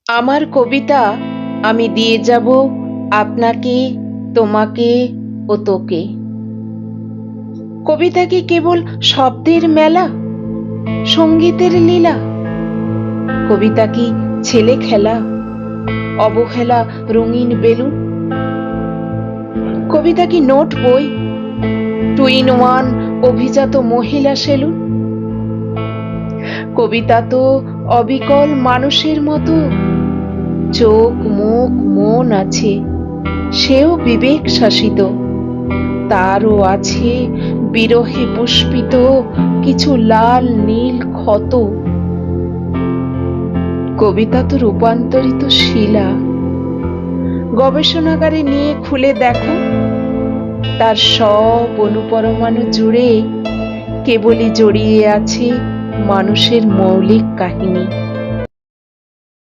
আমার কবিতা আমি দিয়ে যাব আপনাকে, তোমাকে ও তোকে। কবিতা কি কেবল শব্দের মেলা, সঙ্গীতের লীলা? কবিতা কি ছেলে খেলা, অবহেলা রঙিন বেলুন? কবিতা কি নোট বই, টু ইন ওয়ান অভিজাত মহিলা সেলুন? কবিতা তো অবিকল মানুষের মতো, চোখ মুখ মন আছে, সেও বিবেক শাসিত, তারও আছে বিরহে পুষ্পিত কিছু লাল নীল ক্ষত। কবিতা তো রূপান্তরিত শিলা, গবেষণাগারে নিয়ে খুলে দেখো, তার সব অনুপরমাণু জুড়ে কেবলই জড়িয়ে আছে মানুষের মৌলিক কাহিনী।